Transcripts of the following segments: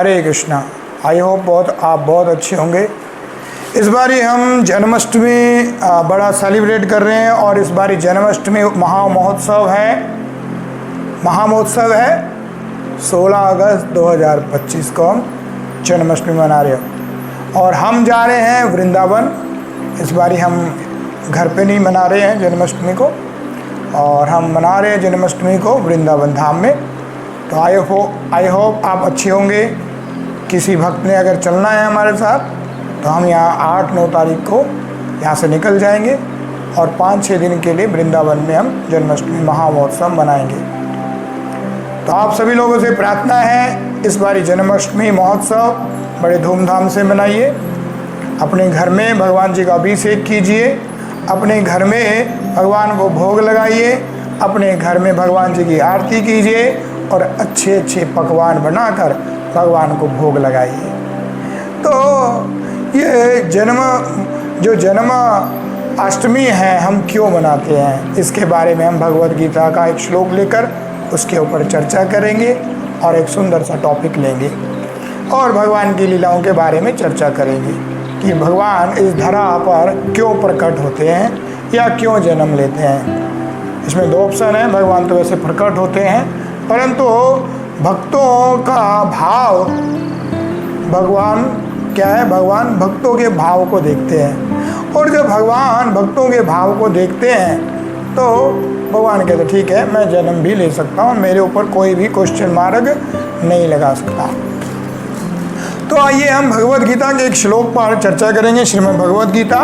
Hare Krishna. I hope आप बहुत अच्छे होंगे। इस बारी हम जन्माष्टमी बड़ा सेलिब्रेट कर रहे हैं और इस बारी जन्माष्टमी महामहोत्सव है 16 अगस्त 2025 को हम जन्माष्टमी मना रहे हैं और हम जा रहे हैं वृंदावन। इस बारी हम घर पे नहीं मना रहे हैं जन्माष्टमी को और हम मना रहे हैं जन्माष्टमी को वृंदावन धाम में। तो आई होप आप अच्छे होंगे। किसी भक्त ने अगर चलना है हमारे साथ तो हम यहाँ 8-9 तारीख को यहाँ से निकल जाएंगे और 5-6 दिन के लिए वृंदावन में हम जन्माष्टमी महामहोत्सव मनाएंगे। तो आप सभी लोगों से प्रार्थना है इस बारी जन्माष्टमी महोत्सव बड़े धूमधाम से मनाइए। अपने घर में भगवान जी का अभिषेक कीजिए, अपने घर में भगवान को भोग लगाइए, अपने घर में भगवान जी की आरती कीजिए और अच्छे अच्छे पकवान बनाकर भगवान को भोग लगाइए। तो ये जन्म अष्टमी है हम क्यों मनाते हैं, इसके बारे में हम भगवद गीता का एक श्लोक लेकर उसके ऊपर चर्चा करेंगे और एक सुंदर सा टॉपिक लेंगे और भगवान की लीलाओं के बारे में चर्चा करेंगे कि भगवान इस धरा पर क्यों प्रकट होते हैं या क्यों जन्म लेते हैं। इसमें 2 ऑप्शन है। भगवान तो वैसे प्रकट होते हैं परंतु भक्तों का भाव, भगवान क्या है, भगवान भक्तों के भाव को देखते हैं और जब भगवान भक्तों के भाव को देखते हैं तो भगवान कहते ठीक है मैं जन्म भी ले सकता हूँ, मेरे ऊपर कोई भी क्वेश्चन मार्क नहीं लगा सकता। तो आइए हम भगवद गीता के एक श्लोक पर चर्चा करेंगे। श्रीमद् भगवद गीता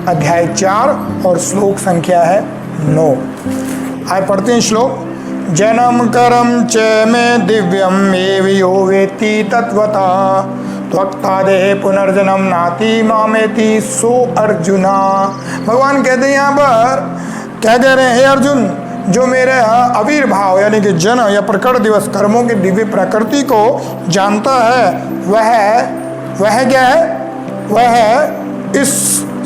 अध्याय 4 और श्लोक संख्या है 9। आइए पढ़ते हैं श्लोक। जन्म करम च में दिव्यम एव यो वेत्ति तत्वता त्वक्ता देह पुनर्जन्म नाति मामेति सो अर्जुना। भगवान कहते हैं यहाँ पर क्या कह रहे हैं, हे अर्जुन, जो मेरे आविर्भाव यानी कि जन्म या प्रकट दिवस कर्मों की दिव्य प्रकृति को जानता है वह क्या है, वह इस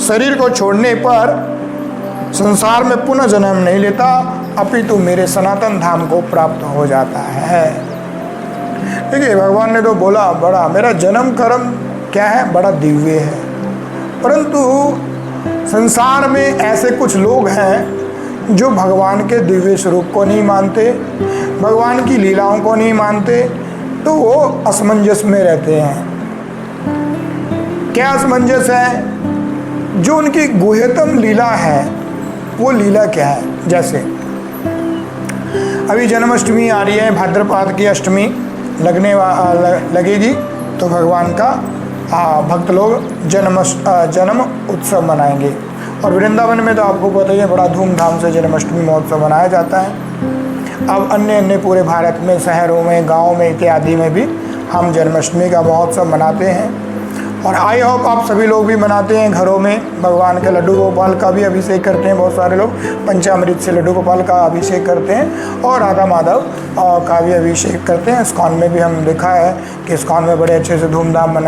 शरीर को छोड़ने पर संसार में पुनः जन्म नहीं लेता अपितु मेरे सनातन धाम को प्राप्त हो जाता है। देखिए भगवान ने तो बोला बड़ा मेरा जन्म कर्म क्या है, बड़ा दिव्य है, परंतु संसार में ऐसे कुछ लोग हैं जो भगवान के दिव्य स्वरूप को नहीं मानते, भगवान की लीलाओं को नहीं मानते, तो वो असमंजस में रहते हैं। क्या असमंजस है? जो उनकी गुह्यतम लीला है वो लीला क्या है। जैसे अभी जन्माष्टमी आ रही है, भाद्रपद की अष्टमी लगेगी तो भगवान का भक्त लोग जन्म उत्सव मनाएंगे और वृंदावन में तो आपको पता ही है बड़ा धूमधाम से जन्माष्टमी महोत्सव मनाया जाता है। अब अन्य पूरे भारत में शहरों में गाँव में इत्यादि में भी हम जन्माष्टमी का महोत्सव मनाते हैं और आई होप आप सभी लोग भी मनाते हैं। घरों में भगवान के लड्डू गोपाल का भी अभिषेक करते हैं, बहुत सारे लोग पंचामृत से लड्डू गोपाल का अभिषेक करते हैं और राधा माधव का भी अभिषेक करते हैं। इस्कॉन में भी हम देखा है कि इस्कॉन में बड़े अच्छे से धूमधाम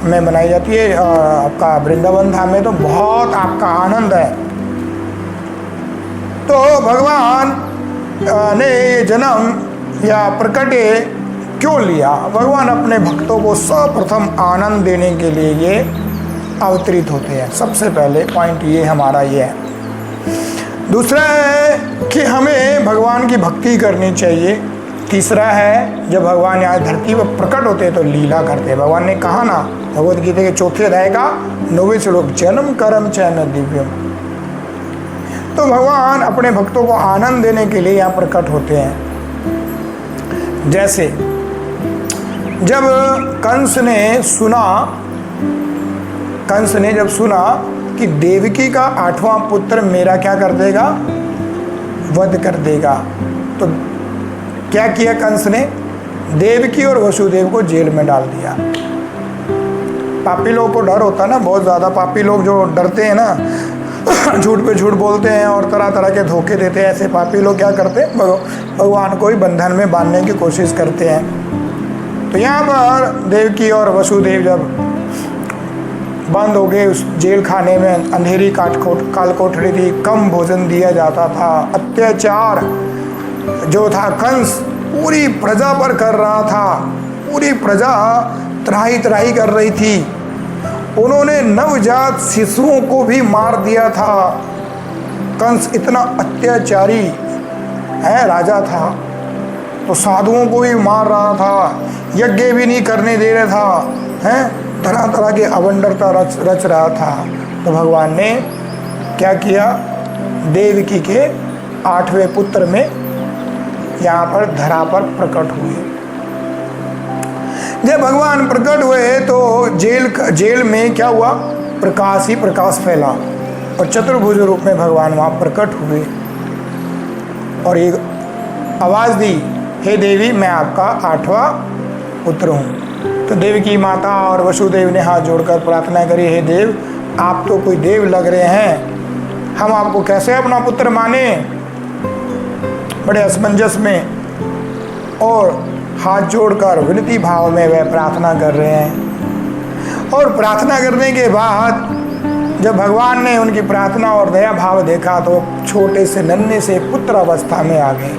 में मनाई जाती है। आपका वृंदावन धाम में तो बहुत आपका आनंद है। तो भगवान ने ये जन्म या प्रकटे क्यों लिया? भगवान अपने भक्तों को सर्वप्रथम आनंद देने के लिए ये अवतरित होते हैं। सबसे पहले पॉइंट ये हमारा ये है। दूसरा है कि हमें भगवान की भक्ति करनी चाहिए। तीसरा है जब भगवान यहाँ धरती पर प्रकट होते हैं तो लीला करते हैं। भगवान ने कहा ना भगवद गीता के 4थे अध्याय का 9वें श्लोक, जन्म कर्म च में दिव्यम। तो भगवान अपने भक्तों को आनंद देने के लिए यहाँ प्रकट होते हैं। जैसे जब कंस ने जब सुना कि देवकी का 8वां पुत्र मेरा क्या कर देगा, वध कर देगा, तो क्या किया कंस ने? देवकी और वसुदेव को जेल में डाल दिया। पापी लोगों को डर होता है ना, बहुत ज़्यादा पापी लोग जो डरते हैं ना, झूठ पे झूठ बोलते हैं और तरह तरह के धोखे देते हैं। ऐसे पापी लोग क्या करते हैं, भगवान को ही बंधन में बांधने की कोशिश करते हैं। तो यहाँ पर देवकी और वसुदेव जब बंद हो गए उस जेल खाने में, अंधेरी काल कोठरी थी, कम भोजन दिया जाता था, अत्याचार जो था कंस पूरी प्रजा पर कर रहा था, पूरी प्रजा त्राही त्राही कर रही थी। उन्होंने नवजात शिशुओं को भी मार दिया था। कंस इतना अत्याचारी है राजा था, तो साधुओं को भी मार रहा था, यज्ञ भी नहीं करने दे रहा था, हैं तरह तरह के अवंडरता रच रहा था। तो भगवान ने क्या किया, देवकी के 8वें पुत्र में यहाँ पर धरा पर प्रकट हुए। जब भगवान प्रकट हुए तो जेल में क्या हुआ, प्रकाश ही प्रकाश फैला और चतुर्भुज रूप में भगवान वहाँ प्रकट हुए और एक आवाज़ दी, हे देवी मैं आपका 8वां पुत्र हूँ। तो देवी की माता और वसुदेव ने हाथ जोड़कर प्रार्थना करी, हे देव आप तो कोई देव लग रहे हैं, हम आपको कैसे अपना पुत्र माने। बड़े असमंजस में और हाथ जोड़कर विनती भाव में वह प्रार्थना कर रहे हैं। और प्रार्थना करने के बाद जब भगवान ने उनकी प्रार्थना और दया भाव देखा तो छोटे से नन्हे से पुत्र अवस्था में आ गए।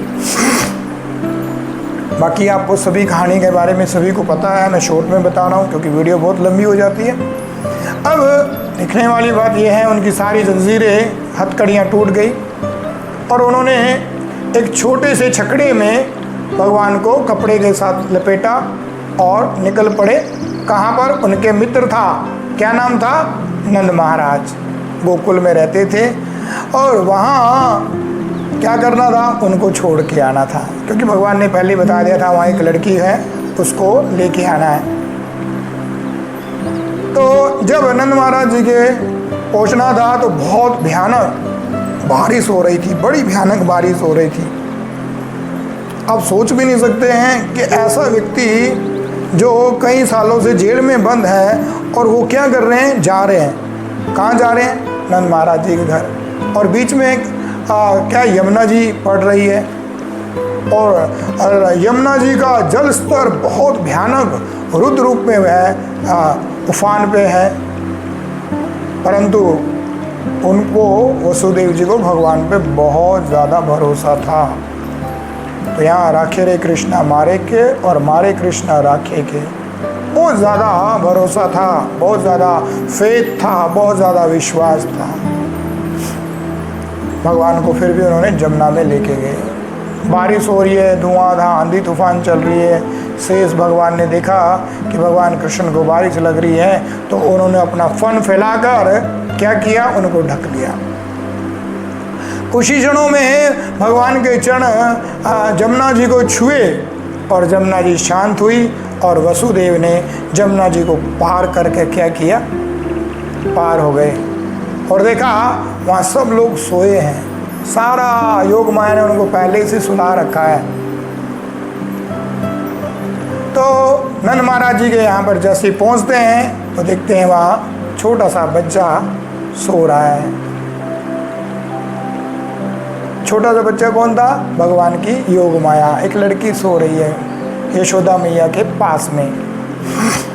बाकी आपको सभी कहानी के बारे में सभी को पता है, मैं शॉर्ट में बता रहा हूँ क्योंकि वीडियो बहुत लंबी हो जाती है। अब देखने वाली बात यह है, उनकी सारी जंजीरें हथकड़ियाँ टूट गई और उन्होंने एक छोटे से छकड़े में भगवान को कपड़े के साथ लपेटा और निकल पड़े। कहाँ पर, उनके मित्र था, क्या नाम था, नंद महाराज गोकुल में रहते थे और वहाँ क्या करना था, उनको छोड़ के आना था क्योंकि भगवान ने पहले बता दिया था वहाँ एक लड़की है उसको लेके आना है। तो जब नंद महाराज जी के पहुँचना था तो बहुत भयानक बारिश हो रही थी, बड़ी भयानक बारिश हो रही थी। आप सोच भी नहीं सकते हैं कि ऐसा व्यक्ति जो कई सालों से जेल में बंद है और वो क्या कर रहे हैं, जा रहे हैं, कहाँ जा रहे हैं, नंद महाराज जी के घर। और बीच में क्या यमुना जी पड़ रही है और यमुना जी का जल स्तर बहुत भयानक रुद्र रूप में वह उफान पे है, परंतु उनको वसुदेव जी को भगवान पे बहुत ज़्यादा भरोसा था। तो यहाँ राखे रे कृष्णा मारे के और मारे कृष्णा राखे के, बहुत ज़्यादा भरोसा था, बहुत ज़्यादा फेथ था, बहुत ज़्यादा विश्वास था। भगवान को फिर भी उन्होंने जमुना में लेके गए। बारिश हो रही है, धुआंधार आंधी तूफान चल रही है। शेष भगवान ने देखा कि भगवान कृष्ण को बारिश लग रही है तो उन्होंने अपना फन फैलाकर क्या किया, उनको ढक लिया। कुछ ही क्षणों में भगवान के चरण जमुना जी को छुए और जमुना जी शांत हुई और वसुदेव ने जमुना जी को पार करके क्या किया, पार हो गए और देखा वहाँ सब लोग सोए हैं। सारा योग माया ने उनको पहले से सुला रखा है। तो नंद महाराज जी के यहाँ पर जैसे पहुँचते हैं तो देखते हैं वहाँ छोटा सा बच्चा सो रहा है। छोटा सा बच्चा कौन था, भगवान की योग माया, एक लड़की सो रही है यशोदा मैया के पास में,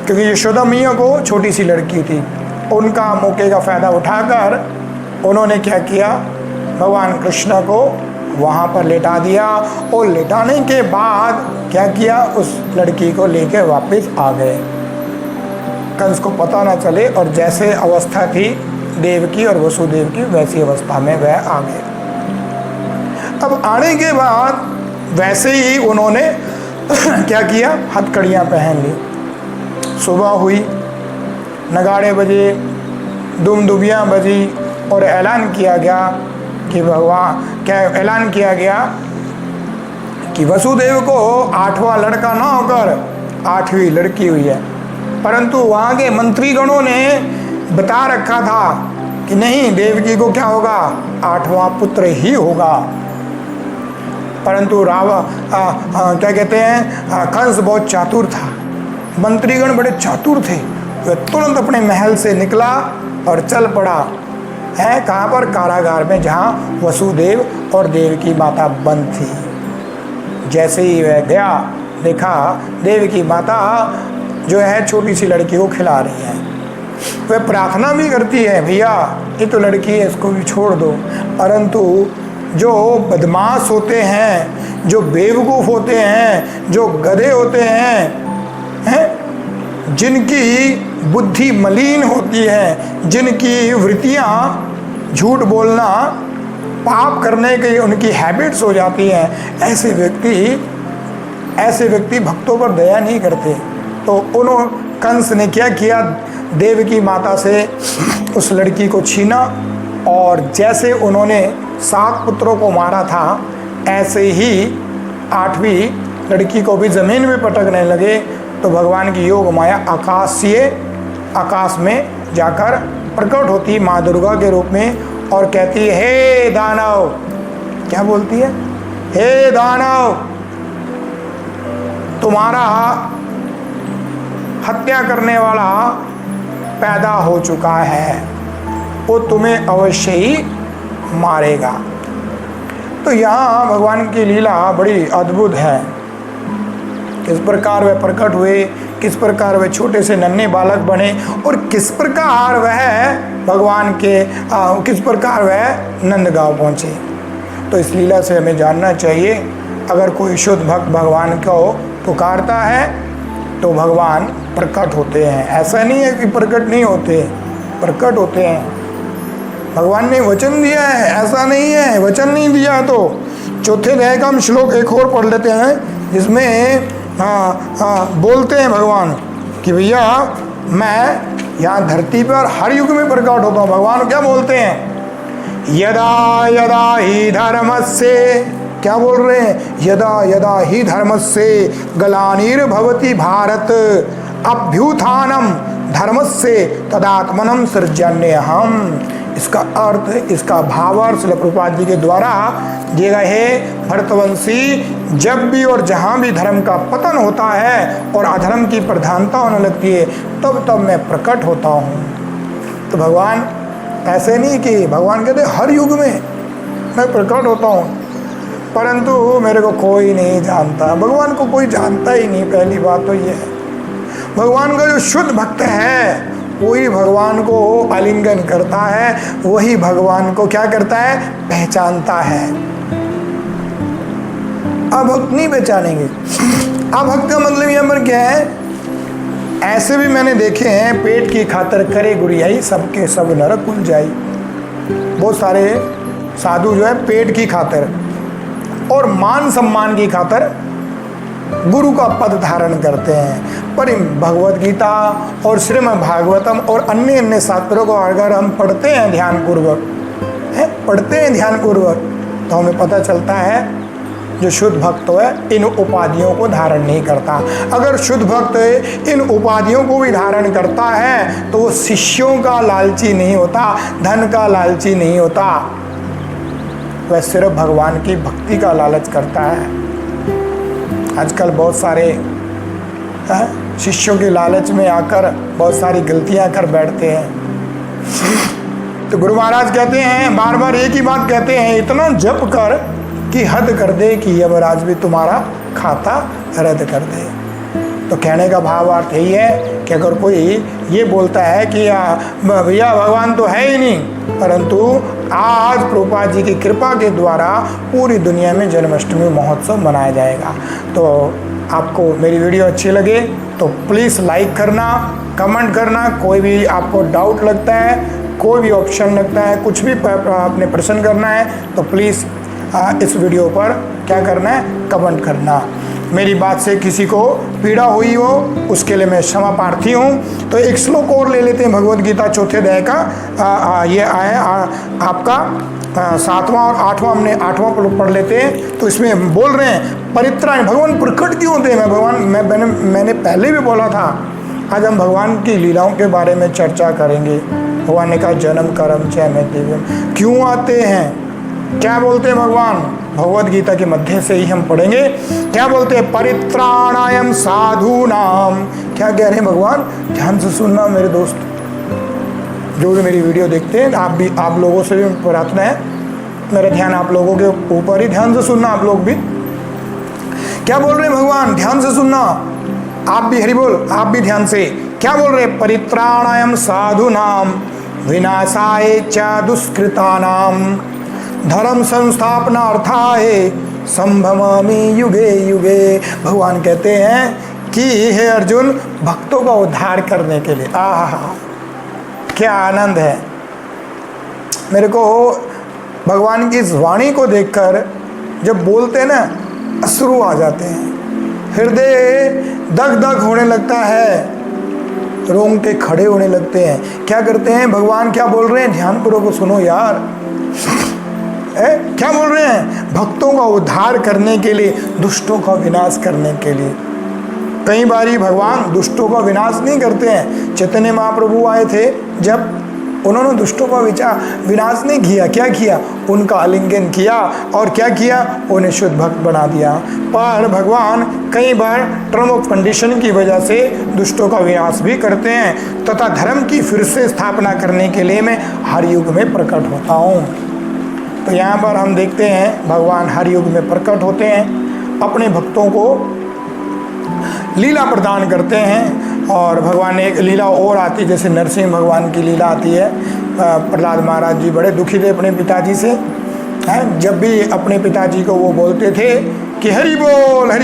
क्योंकि यशोदा मैया को छोटी सी लड़की थी। उनका मौके का फ़ायदा उठाकर उन्होंने क्या किया, भगवान कृष्ण को वहाँ पर लेटा दिया और लेटाने के बाद क्या किया, उस लड़की को लेकर वापस आ गए, कंस को पता ना चले। और जैसे अवस्था थी देवकी और वसुदेव की वैसी अवस्था में वह आ गए। अब आने के बाद वैसे ही उन्होंने क्या किया, हथकड़ियाँ पहन ली। सुबह हुई, नगाड़े बजे, दुमदुबियाँ बजी और ऐलान किया गया कि ऐलान किया गया कि वसुदेव को 8वां लड़का ना होकर 8वीं लड़की हुई है। परंतु वहाँ के मंत्रीगणों ने बता रखा था कि नहीं, देवकी को क्या होगा, 8वां पुत्र ही होगा। परंतु क्या कहते हैं, कंस बहुत चातुर था, मंत्रीगण बड़े चातुर थे। वह तुरंत अपने महल से निकला और चल पड़ा है कहाँ पर, कारागार में, जहाँ वसुदेव और देवकी माता बंद थी। जैसे ही वह गया देखा देवकी माता जो है छोटी सी लड़की को खिला रही है। वह प्रार्थना भी करती है, भैया ये तो लड़की है, इसको भी छोड़ दो। परंतु जो बदमाश होते हैं, जो बेवकूफ़ होते हैं, जो गधे होते हैं, हैं, जिनकी बुद्धि मलिन होती है, जिनकी वृत्तियाँ झूठ बोलना, पाप करने की उनकी हैबिट्स हो जाती हैं, ऐसे व्यक्ति भक्तों पर दया नहीं करते। तो कंस ने क्या किया, देव की माता से उस लड़की को छीना, और जैसे उन्होंने 7 पुत्रों को मारा था, ऐसे ही 8वीं लड़की को भी जमीन में पटकने लगे। तो भगवान की योग माया आकाश में जाकर प्रकट होती माँ दुर्गा के रूप में और कहती है, हे दानव, क्या बोलती है, हे दानव, तुम्हारा हत्या करने वाला पैदा हो चुका है, वो तुम्हें अवश्य ही मारेगा। तो यहाँ भगवान की लीला बड़ी अद्भुत है। किस प्रकार वह प्रकट हुए, किस प्रकार वह छोटे से नन्हे बालक बने, और किस प्रकार किस प्रकार वह नंदगांव पहुँचे। तो इस लीला से हमें जानना चाहिए, अगर कोई शुद्ध भक्त भगवान को पुकारता है तो भगवान प्रकट होते हैं। ऐसा नहीं है कि प्रकट नहीं होते, प्रकट होते हैं। भगवान ने वचन दिया है, ऐसा नहीं है वचन नहीं दिया। तो चौथे अध्याय का हम श्लोक एक और पढ़ लेते हैं, जिसमें बोलते हैं भगवान कि भैया मैं यहाँ धरती पर हर युग में प्रकट होता हूँ। भगवान क्या बोलते हैं, यदा यदा ही धर्मस्य, क्या बोल रहे हैं, यदा यदा ही धर्मस्य ग्लानिर्भवति भारत अभ्युत्थानम धर्मस्य तदात्मनं सृजन्यहम्। इसका अर्थ, इसका भावार्थ श्रील प्रभुपाद जी के द्वारा दिए गए हैं। भरतवंशी, जब भी और जहाँ भी धर्म का पतन होता है और अधर्म की प्रधानता होने लगती है, तब मैं प्रकट होता हूँ। तो भगवान ऐसे नहीं कि भगवान कहते हर युग में मैं प्रकट होता हूँ, परंतु मेरे को कोई नहीं जानता। भगवान को कोई जानता ही नहीं। पहली बात तो ये है, भगवान का जो शुद्ध भक्त है वही भगवान को आलिंगन करता है, वही भगवान को क्या करता है, पहचानता है। अभक्त नहीं पहचानेंगे। अभक्त का मतलब यहाँ पर क्या है, ऐसे भी मैंने देखे हैं, पेट की खातर करे गुरियाई, सबके सब नरक कुल जाई। बहुत सारे साधु जो है पेट की खातर और मान सम्मान की खातर गुरु का पद धारण करते हैं। पर भगवत गीता और श्रीमद् भागवतम और अन्य शास्त्रों को अगर हम पढ़ते हैं ध्यानपूर्वक, तो हमें पता चलता है जो शुद्ध भक्त है इन उपाधियों को धारण नहीं करता। अगर शुद्ध भक्त इन उपाधियों को भी धारण करता है तो वो शिष्यों का लालची नहीं होता, धन का लालची नहीं होता, वह सिर्फ भगवान की भक्ति का लालच करता है। आजकल बहुत सारे शिष्यों के लालच में आकर बहुत सारी गलतियां कर बैठते हैं। तो गुरु महाराज कहते हैं, बार बार एक ही बात कहते हैं, इतना जप कर कि हद कर दे कि यमराज भी तुम्हारा खाता रद्द कर दे। तो कहने का भाव अर्थ यही है कि अगर कोई ये बोलता है कि भैया भगवान तो है ही नहीं, परंतु आज प्रभुपाद जी की कृपा के द्वारा पूरी दुनिया में जन्माष्टमी महोत्सव मनाया जाएगा। तो आपको मेरी वीडियो अच्छी लगे तो प्लीज़ लाइक करना, कमेंट करना। कोई भी आपको डाउट लगता है, कोई भी ऑप्शन लगता है, कुछ भी अपने प्रश्न करना है तो प्लीज़ इस वीडियो पर क्या करना है, कमेंट करना। मेरी बात से किसी को पीड़ा हुई हो उसके लिए मैं क्षमा प्रार्थी हूँ। तो एक श्लोक और ले लेते हैं भगवद गीता चौथे अध्याय का। ये आया आपका 7वां और 8वां, हमने 8वां पढ़ लेते हैं। तो इसमें बोल रहे हैं परित्राण, भगवान प्रकट क्यों होते हैं। मैंने पहले भी बोला था, आज हम भगवान की लीलाओं के बारे में चर्चा करेंगे। भगवान ने कहा जन्म कर्म च में दिव्यम, क्यों आते हैं, क्या बोलते हैं भगवान, भगवद गीता के मध्य से ही हम पढ़ेंगे। क्या बोलते हैं, परित्राणायम साधूनाम, क्या कह रहे हैं भगवान, ध्यान से सुनना मेरे दोस्त, जो भी मेरी वीडियो देखते हैं, आप लोगों से भी प्रार्थना है, मेरा ध्यान आप लोगों के ऊपर ही, ध्यान से सुनना आप लोग भी। क्या बोल रहे हैं भगवान, ध्यान से सुनना, आप भी हरि बोल, आप भी ध्यान से। क्या बोल रहे हैं, परित्राणायम साधूनाम विनाशाय च दुष्कृतानाम धर्म संस्थापनार्थाय संभवामि युगे युगे। भगवान कहते हैं कि हे अर्जुन, भक्तों का उद्धार करने के लिए। आहा, क्या आनंद है। मेरे को भगवान की इस वाणी को देखकर जब बोलते हैं ना, अश्रु आ जाते हैं, हृदय दग दग होने लगता है, रोंगटे खड़े होने लगते हैं। क्या करते हैं, भगवान क्या बोल रहे हैं, ध्यानपूर्वक सुनो यार। क्या बोल रहे हैं, भक्तों का उद्धार करने के लिए, दुष्टों का विनाश करने के लिए। कई बारी भगवान दुष्टों का विनाश नहीं करते हैं। चैतन्य महाप्रभु आए थे, जब उन्होंने दुष्टों का विनाश नहीं किया, क्या किया, उनका आलिंगन किया और क्या किया, उन्हें शुद्ध भक्त बना दिया। पर भगवान कई बार टर्म ऑफ कंडीशन की वजह से दुष्टों का विनाश भी करते हैं, तथा धर्म की फिर से स्थापना करने के लिए मैं हर युग में प्रकट होता हूँ। तो यहाँ पर हम देखते हैं भगवान हर युग में प्रकट होते हैं, अपने भक्तों को लीला प्रदान करते हैं। और भगवान ने एक लीला और आती है, जैसे नरसिंह भगवान की लीला आती है। प्रहलाद महाराज जी बड़े दुखी थे अपने पिताजी से, हैं, जब भी अपने पिताजी को वो बोलते थे कि हरि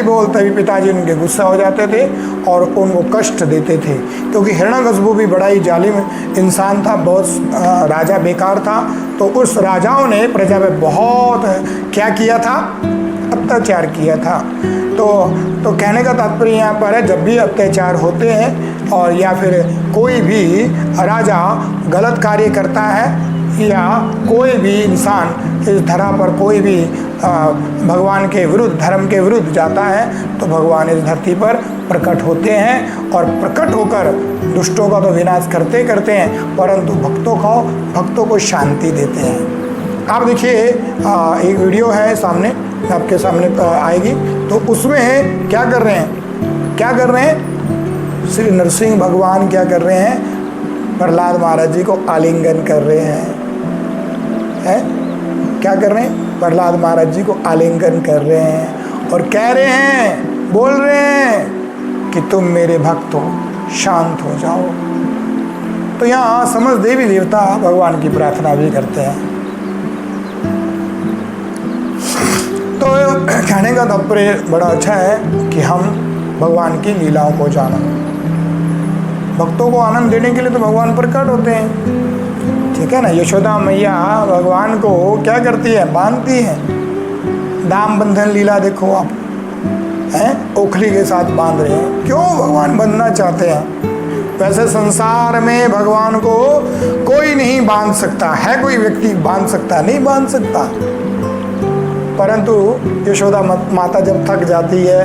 बोल, तभी पिताजी उनके गुस्सा हो जाते थे और उनको कष्ट देते थे। क्योंकि हिरण्यकशिपु भी बड़ा ही जालिम इंसान था, बहुत राजा बेकार था। तो उस राजाओं ने प्रजा पे बहुत क्या किया था, अत्याचार किया था। तो कहने का तात्पर्य यहाँ पर है, जब भी अत्याचार होते हैं और या फिर कोई भी राजा गलत कार्य करता है या कोई भी इंसान इस धरा पर कोई भी भगवान के विरुद्ध, धर्म के विरुद्ध जाता है, तो भगवान इस धरती पर प्रकट होते हैं और प्रकट होकर दुष्टों का तो विनाश करते करते हैं, परंतु भक्तों को शांति देते हैं। आप देखिए, एक वीडियो है सामने, आपके सामने आएगी, तो उसमें क्या कर रहे हैं, श्री नरसिंह भगवान क्या कर रहे हैं, प्रहलाद महाराज जी को आलिंगन कर रहे हैं। क्या कर रहे हैं, प्रहलाद महाराज जी को आलिंगन कर रहे हैं और कह रहे हैं, बोल रहे हैं कि तुम मेरे भक्त हो, शांत हो जाओ। तो यहाँ समझ देवी देवता भगवान की प्रार्थना भी करते हैं। तो कहने का तात्पर्य बड़ा अच्छा है कि हम भगवान की लीलाओं को जाना। भक्तों को आनंद देने के लिए तो भगवान प्रकट होते हैं, ठीक है ना। यशोदा मैया भगवान को क्या करती है, बांधती है। दाम बंधन लीला देखो आप, हैं, ओखली के साथ बांध रहे हैं। क्यों भगवान बंधना चाहते हैं? वैसे संसार में भगवान को कोई नहीं बांध सकता है, कोई व्यक्ति बांध सकता नहीं, बांध सकता। परंतु यशोदा माता जब थक जाती है,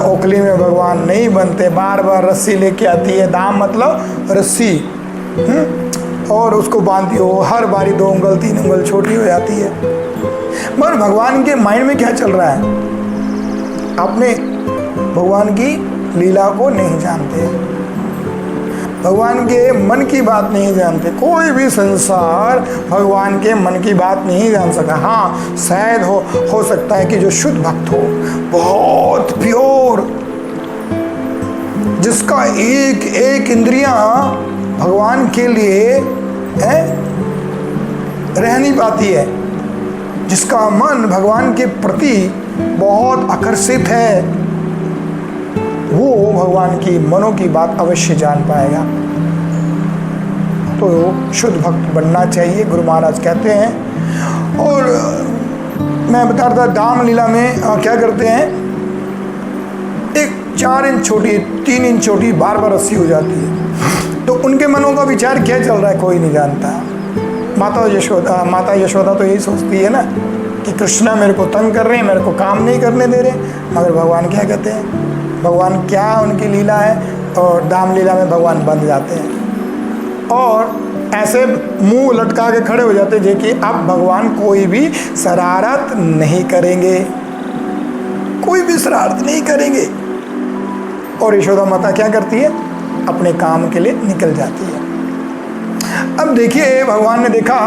ओखली में भगवान नहीं बनते, बार बार रस्सी लेके आती है, दाम मतलब रस्सी, और उसको बांधती हो, हर बारी 2 उंगल 3 उंगल छोटी हो जाती है। मगर भगवान के माइंड में क्या चल रहा है, आपने भगवान की लीला को नहीं जानते, भगवान के मन की बात नहीं जानते। कोई भी संसार भगवान के मन की बात नहीं जान सका। हाँ, शायद हो सकता है कि जो शुद्ध भक्त हो, बहुत प्योर, जिसका एक एक इंद्रियां भगवान के लिए रह नहीं पाती है, जिसका मन भगवान के प्रति बहुत आकर्षित है, वो भगवान की मनों की बात अवश्य जान पाएगा। तो शुद्ध भक्त बनना चाहिए, गुरु महाराज कहते हैं। और मैं बता रहा था, दाम लीला में क्या करते हैं, एक 4 इंच छोटी, 3 इंच छोटी बार बार रस्सी हो जाती है। तो उनके मनों का विचार क्या चल रहा है, कोई नहीं जानता। माता यशोदा तो यही सोचती है ना कि कृष्णा मेरे को तंग कर रहे हैं, मेरे को काम नहीं करने दे रहे। मगर भगवान क्या कहते हैं, भगवान क्या उनकी लीला है, और दाम लीला में भगवान बंध जाते हैं और ऐसे मुंह लटका के खड़े हो जाते हैं कि अब भगवान कोई भी शरारत नहीं करेंगे, कोई भी शरारत नहीं करेंगे। और यशोदा माता क्या करती है, अपने काम के लिए निकल जाती है। अब देखिए, भगवान ने देखा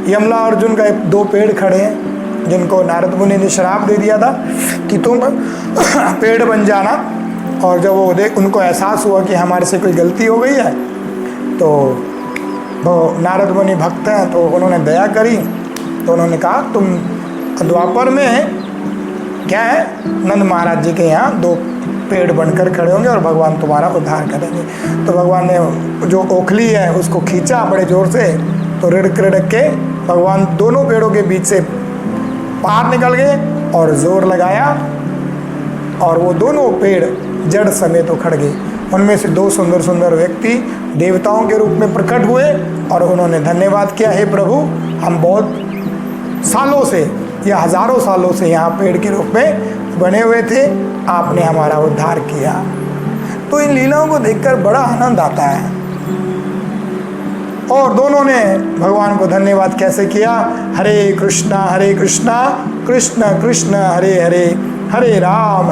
यमला अर्जुन का 2 पेड़ खड़े हैं, जिनको नारद मुनि ने श्राप दे दिया था कि तुम पेड़ बन जाना। और जब वो उनको एहसास हुआ कि हमारे से कोई गलती हो गई है, तो वो नारद मुनि भक्त हैं, तो उन्होंने दया करी। तो उन्होंने कहा, तुम द्वापर में क्या है, नंद महाराज जी के यहाँ 2 पेड़ बनकर खड़े होंगे और भगवान तुम्हारा उद्धार करेंगे। तो भगवान ने जो ओखली है उसको खींचा बड़े जोर से, तो रिड़क रिड़क के भगवान दोनों पेड़ों के बीच से पार निकल गए और जोर लगाया और वो दोनों पेड़ जड़ समेत उखड़ गए। उनमें से 2 सुंदर सुंदर व्यक्ति देवताओं के रूप में प्रकट हुए और उन्होंने धन्यवाद किया, हे प्रभु, हम बहुत सालों से या हजारों सालों से यहाँ पेड़ के रूप में बने हुए थे, आपने हमारा उद्धार किया। तो इन लीलाओं को देखकर बड़ा आनंद आता है। और दोनों ने भगवान को धन्यवाद कैसे किया, हरे कृष्णा कृष्ण कृष्ण हरे हरे, हरे राम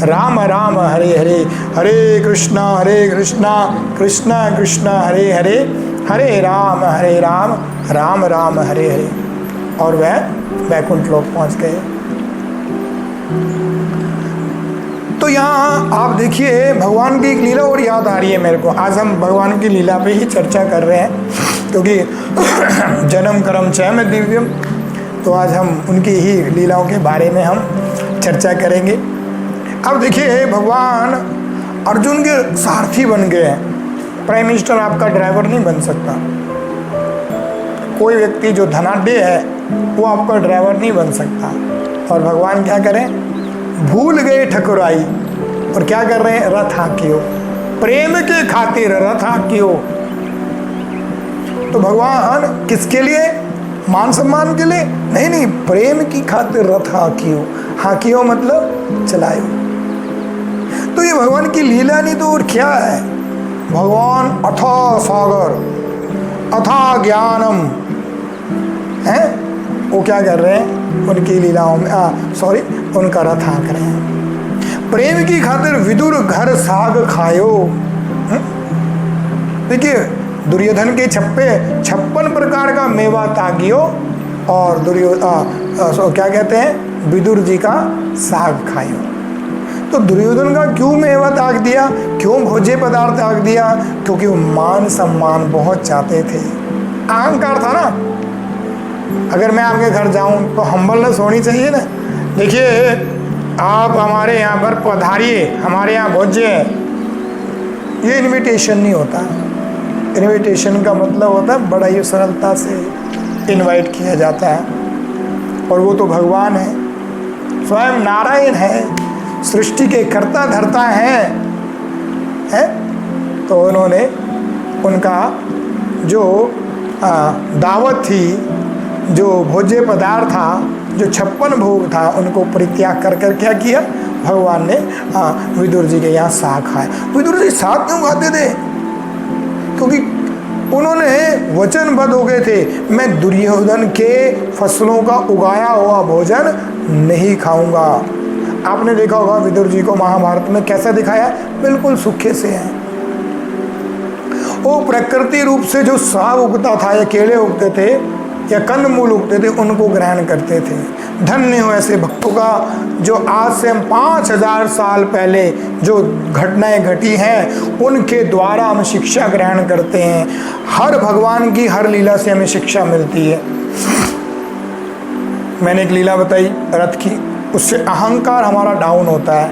राम राम हरे हरे, हरे कृष्णा कृष्ण कृष्ण हरे हरे, हरे राम राम राम हरे हरे। और वह वैकुंठ लोक पहुंच गए। तो यहाँ आप देखिए भगवान की एक लीला और याद आ रही है मेरे को। आज हम भगवान की लीला पे ही चर्चा कर रहे हैं, क्योंकि जन्म कर्म चय में दिव्यम, तो आज हम उनकी ही लीलाओं के बारे में हम चर्चा करेंगे। अब देखिए भगवान अर्जुन के सारथी बन गए हैं। प्राइम मिनिस्टर आपका ड्राइवर नहीं बन सकता। कोई व्यक्ति जो धनाढ्य है वो आपका ड्राइवर नहीं बन सकता। और भगवान क्या करें, भूल गए ठकुराई और क्या कर रहे हैं, रथ हाँकियो, प्रेम के खातिर रथ हाँकियो। तो भगवान किसके लिए, मान सम्मान के लिए नहीं, प्रेम की खातिर रथ हाँकियो। हाँकियो मतलब चलायो। तो ये भगवान की लीला नहीं तो और क्या है। भगवान अथाह सागर, अथाह ज्ञानम है, वो क्या कर रहे हैं, उनकी लीलाओं में उनका रथ हाँक रहे हैं। प्रेम की खातिर विदुर घर साग खायो। देखिए दुर्योधन के 56 प्रकार का मेवा तागियो और क्या कहते हैं, विदुर जी का साग खायो। तो दुर्योधन का क्यों मेवा ताग दिया, क्यों भोज्य पदार्थ ताग दिया, क्योंकि वो मान सम्मान बहुत चाहते थे। अहंकार था ना। अगर मैं आपके घर जाऊं तो हम्बलनेस होनी चाहिए ना। देखिए आप हमारे यहाँ पर पधारिए, हमारे यहाँ भोज्य है, ये इनविटेशन नहीं होता। इनविटेशन का मतलब होता है बड़ा ही सरलता से इनवाइट किया जाता है। और वो तो भगवान है, स्वयं नारायण है, सृष्टि के कर्ता धर्ता है। तो उन्होंने उनका जो दावत थी, जो भोज्य पदार्थ था, जो 56 भोग था, उनको परित्याग कर क्या किया, भगवान ने विदुर जी के यहाँ साग खाए। विदुर जी साग क्यों खाते थे, क्योंकि उन्होंने वचनबद्ध हो गए थे, मैं दुर्योधन के फसलों का उगाया हुआ भोजन नहीं खाऊंगा। आपने देखा होगा विदुर जी को महाभारत में कैसा दिखाया, बिल्कुल सूखे से हैं। वो प्रकृति रूप से जो साग उगता था या केले उगते थे या कंदमूल उगते थे, उनको ग्रहण करते थे। धन्य हो ऐसे भक्तों का, जो आज से हम 5000 साल पहले जो घटनाएं घटी हैं उनके द्वारा हम शिक्षा ग्रहण करते हैं। हर भगवान की हर लीला से हमें शिक्षा मिलती है। मैंने एक लीला बताई रथ की, उससे अहंकार हमारा डाउन होता है।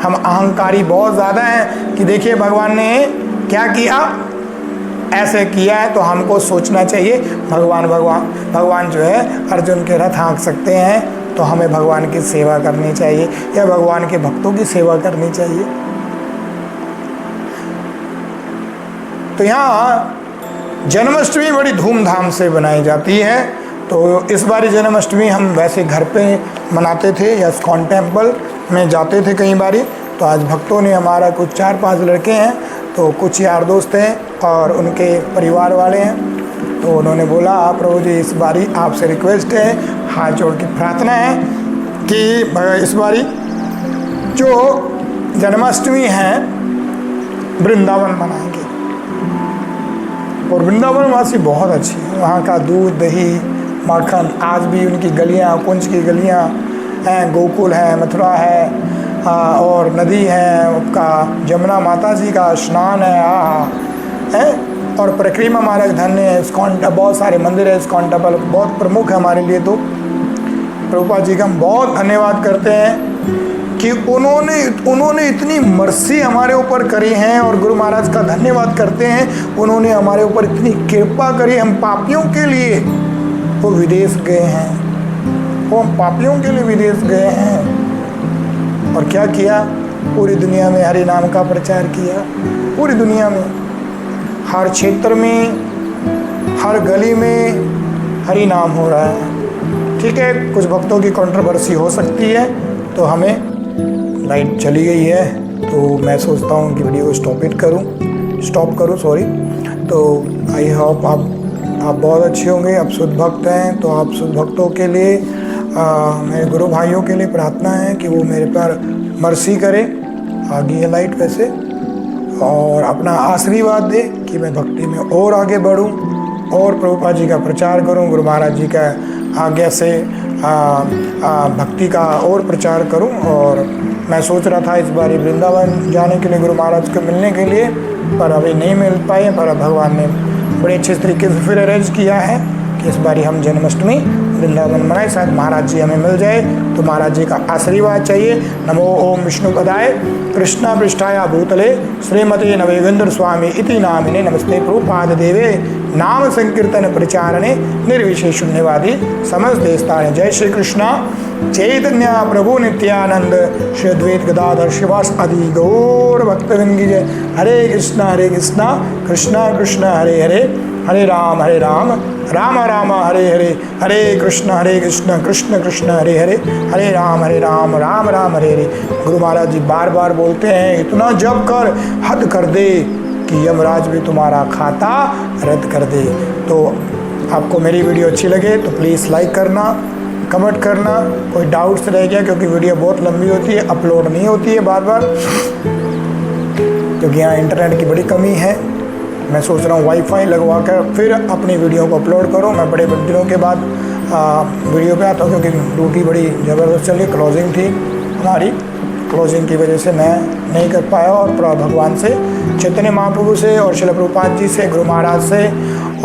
हम अहंकारी बहुत ज़्यादा हैं कि देखिए भगवान ने क्या किया, ऐसे किया है, तो हमको सोचना चाहिए भगवान जो है अर्जुन के रथ हाँक सकते हैं, तो हमें भगवान की सेवा करनी चाहिए या भगवान के भक्तों की सेवा करनी चाहिए। तो यहाँ जन्माष्टमी बड़ी धूमधाम से बनाई जाती है। तो इस बार जन्माष्टमी हम वैसे घर पे मनाते थे या इस्कॉन टेम्पल में जाते थे कई बारी। तो आज भक्तों ने, हमारा कुछ 4-5 लड़के हैं, तो कुछ यार दोस्त हैं और उनके परिवार वाले हैं, तो उन्होंने बोला प्रभु जी इस बारी आपसे रिक्वेस्ट है, हाथ जोड़ के प्रार्थना है कि इस बारी जो जन्माष्टमी है वृंदावन मनाएंगे। और वृंदावन वासी बहुत अच्छी है, वहाँ का दूध दही माखन, आज भी उनकी गलियाँ, कुंज की गलियाँ हैं, गोकुल है, मथुरा है, और नदी है, उसका जमुना माता जी का स्नान है, और परिक्रमा मार्ग धन्य है। इस्कॉन बहुत सारे मंदिर है, इस्कॉन टेम्पल बहुत प्रमुख है हमारे लिए। तो प्रभुपाद जी का हम बहुत धन्यवाद करते हैं कि उन्होंने इतनी मर्सी हमारे ऊपर करी है, और गुरु महाराज का धन्यवाद करते हैं। उन्होंने हमारे ऊपर इतनी कृपा करी, हम पापियों के लिए वो विदेश गए हैं, वो हम पापियों के लिए विदेश गए हैं। और क्या किया? पूरी दुनिया में हरि नाम का प्रचार किया। पूरी दुनिया में, हर क्षेत्र में, हर गली में हरि नाम हो रहा है। ठीक है, कुछ भक्तों की कंट्रोवर्सी हो सकती है, तो हमें लाइट चली गई है, तो मैं सोचता हूँ कि वीडियो को स्टॉप करूँ सॉरी। तो आई होप आप बहुत अच्छे होंगे, आप शुद्ध भक्त हैं। तो आप शुद्ध भक्तों के लिए मेरे गुरु भाइयों के लिए प्रार्थना है कि वो मेरे पर मर्सी करे। आ गई है लाइट वैसे, और अपना आशीर्वाद दे कि मैं भक्ति में और आगे बढ़ूं और प्रभुपाद जी का प्रचार करूं, गुरु महाराज जी का आज्ञा से भक्ति का और प्रचार करूं। और मैं सोच रहा था इस बार वृंदावन जाने के लिए, गुरु महाराज को मिलने के लिए, पर अभी नहीं मिल पाए। पर भगवान ने बड़े अच्छे तरीके से फिर अरेंज किया है कि इस बारी हम जन्माष्टमी वृंदावन मनाए। शायद महाराज जी हमें मिल जाए, तो महाराज जी का आशीर्वाद चाहिए। नमो ओम विष्णुपदाय कृष्णा पृष्ठाया भूतले श्रीमते नवेगेंद्र स्वामी इति नामिने नमस्ते प्रभुपाद देवे नाम संकीर्तन प्रचारणे निर्विशेष शून्यवादी समस्त देशताने। जय श्री कृष्णा चैतन्य प्रभु नित्यानंद श्री अद्वैत गदाधर शिवास आदि गौर भक्तवृंद की जय। हरे कृष्णा कृष्णा कृष्णा हरे हरे, हरे राम राम राम हरे हरे, हरे कृष्ण कृष्ण कृष्ण हरे हरे, हरे राम राम राम हरे हरे। गुरु महाराज जी बार बार बोलते हैं, इतना जप कर हद कर दे कि यमराज भी तुम्हारा खाता रद्द कर दे। तो आपको मेरी वीडियो अच्छी लगे तो प्लीज़ लाइक करना, कमेंट करना। कोई डाउट्स रह गया, क्योंकि वीडियो बहुत लंबी होती है, अपलोड नहीं होती है बार बार, क्योंकि यहाँ इंटरनेट की बड़ी कमी है। मैं सोच रहा हूँ वाईफाई लगवा कर फिर अपनी वीडियो को अपलोड करूँ। मैं बड़े दिनों के बाद वीडियो पे आता हूँ, क्योंकि ड्यूटी बड़ी ज़बरदस्त चली, क्लोजिंग थी हमारी, क्लोजिंग की वजह से मैं नहीं कर पाया। और भगवान से, चैतन्य महाप्रभु से और श्रील प्रभुपाद जी से, गुरु महाराज से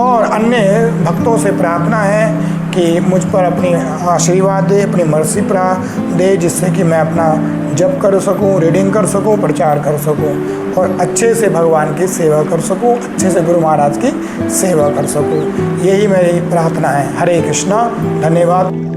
और अन्य भक्तों से प्रार्थना है कि मुझ पर अपनी आशीर्वाद दे, अपनी मर्सी दे, जिससे कि मैं अपना जप कर सकूं, रीडिंग कर सकूं, प्रचार कर सकूं और अच्छे से भगवान की सेवा कर सकूं, अच्छे से गुरु महाराज की सेवा कर सकूं। यही मेरी प्रार्थना है। हरे कृष्णा, धन्यवाद।